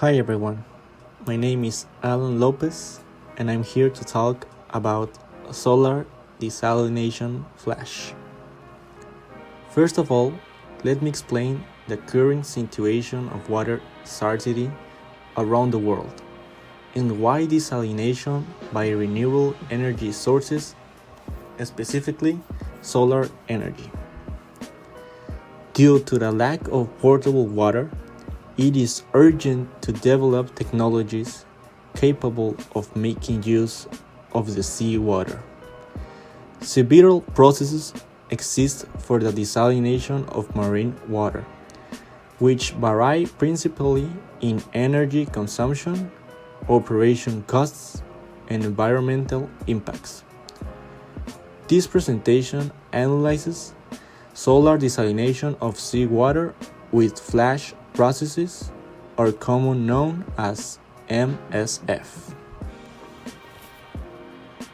Hi everyone, my name is Alan Lopez and I'm here to talk about solar desalination flash. First of all, let me explain the current situation of water scarcity around the world and why desalination by renewable energy sources, specifically solar energy. Due to the lack of potable water, it is urgent to develop technologies capable of making use of the seawater. Several processes exist for the desalination of marine water, which vary principally in energy consumption, operation costs, and environmental impacts. This presentation analyzes solar desalination of seawater with flash processes, or commonly known as MSF.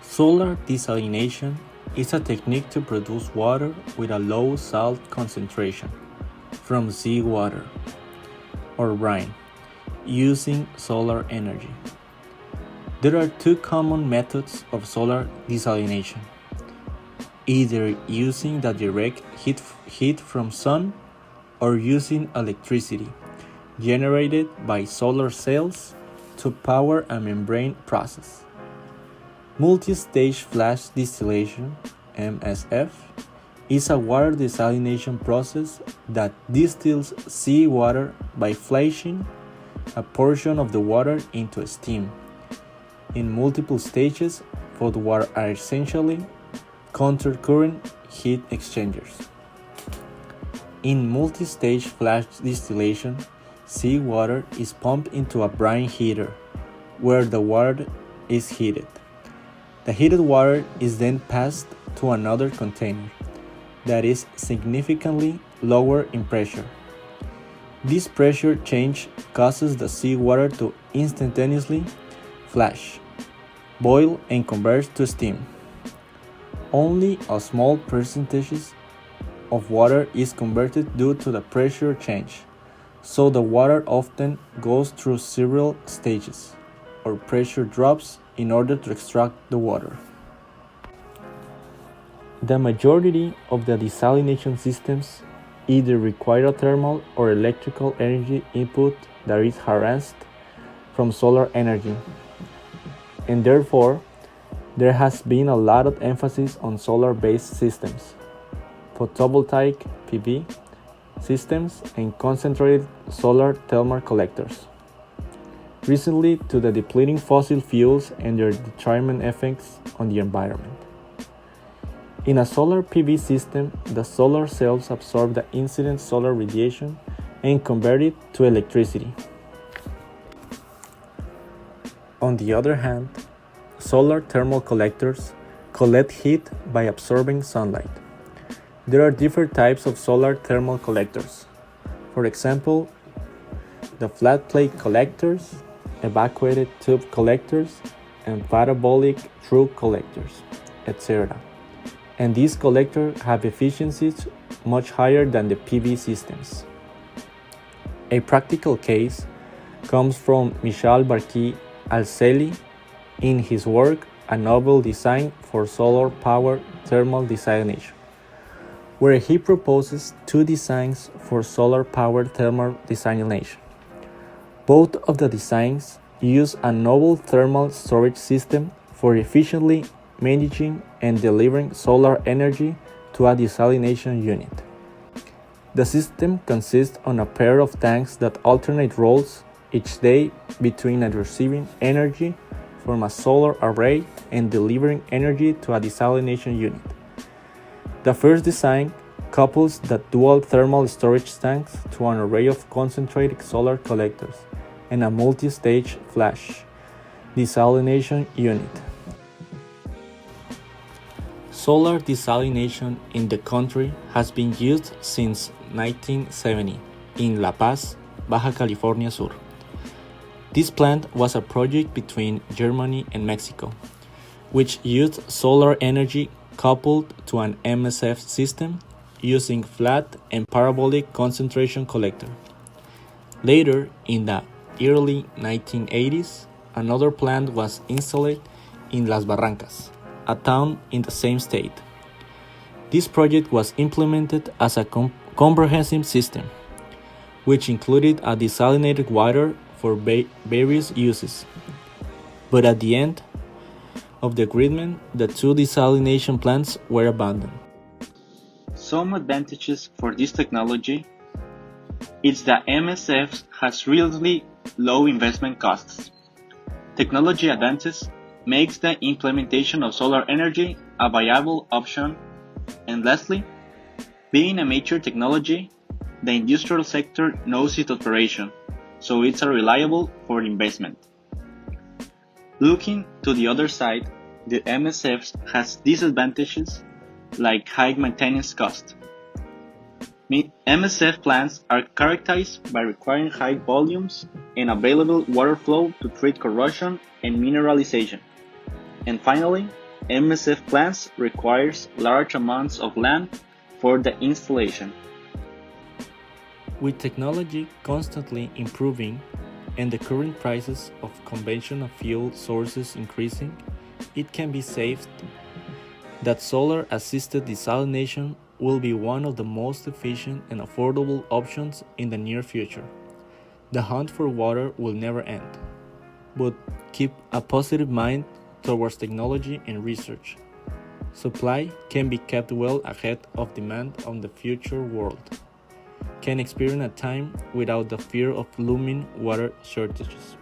Solar desalination is a technique to produce water with a low salt concentration from seawater or brine using solar energy. There are two common methods of solar desalination, either using the direct heat from sun or using electricity generated by solar cells to power a membrane process. Multi-stage flash distillation (MSF) is a water desalination process that distills seawater by flashing a portion of the water into steam. In multiple stages, both water are essentially counter-current heat exchangers. In multi-stage flash distillation, seawater is pumped into a brine heater, where the water is heated. The heated water is then passed to another container that is significantly lower in pressure. This pressure change causes the seawater to instantaneously flash, boil, and convert to steam. Only a small percentage of water is converted due to the pressure change, so the water often goes through several stages or pressure drops in order to extract the water. The majority of the desalination systems either require a thermal or electrical energy input that is harnessed from solar energy, and therefore there has been a lot of emphasis on solar-based systems, photovoltaic (PV) systems, and concentrated solar thermal collectors. Recently, to the depleting fossil fuels and their detriment effects on the environment. In a solar PV system, the solar cells absorb the incident solar radiation and convert it to electricity. On the other hand, solar thermal collectors collect heat by absorbing sunlight. There are different types of solar thermal collectors. For example, the flat plate collectors, evacuated tube collectors, and parabolic through collectors, etc. And these collectors have efficiencies much higher than the PV systems. A practical case comes from Michel Barkey-Alcelli in his work A Novel Design for Solar Power Thermal Desalination, where he proposes two designs for solar-powered thermal desalination. Both of the designs use a novel thermal storage system for efficiently managing and delivering solar energy to a desalination unit. The system consists of a pair of tanks that alternate roles each day between receiving energy from a solar array and delivering energy to a desalination unit. The first design couples the dual thermal storage tanks to an array of concentrated solar collectors and a multi-stage flash desalination unit. Solar desalination in the country has been used since 1970 in La Paz, Baja California Sur. This plant was a project between Germany and Mexico, which used solar energy coupled to an MSF system using flat and parabolic concentration collector. Later, in the early 1980s, another plant was installed in Las Barrancas, a town in the same state. This project was implemented as a comprehensive system, which included a desalinated water for various uses. But at the end of the agreement, the two desalination plants were abandoned. Some advantages for this technology is that MSF has relatively low investment costs. Technology advances makes the implementation of solar energy a viable option, and lastly, being a mature technology, the industrial sector knows its operation, so it's a reliable for investment. Looking to the other side, the MSF has disadvantages like high maintenance cost. MSF plants are characterized by requiring high volumes and available water flow to treat corrosion and mineralization. And finally, MSF plants requires large amounts of land for the installation. With technology constantly improving and the current prices of conventional fuel sources increasing, it can be said that solar-assisted desalination will be one of the most efficient and affordable options in the near future. The hunt for water will never end, but keep a positive mind towards technology and research. Supply can be kept well ahead of demand on the future world. Can experience a time without the fear of looming water shortages.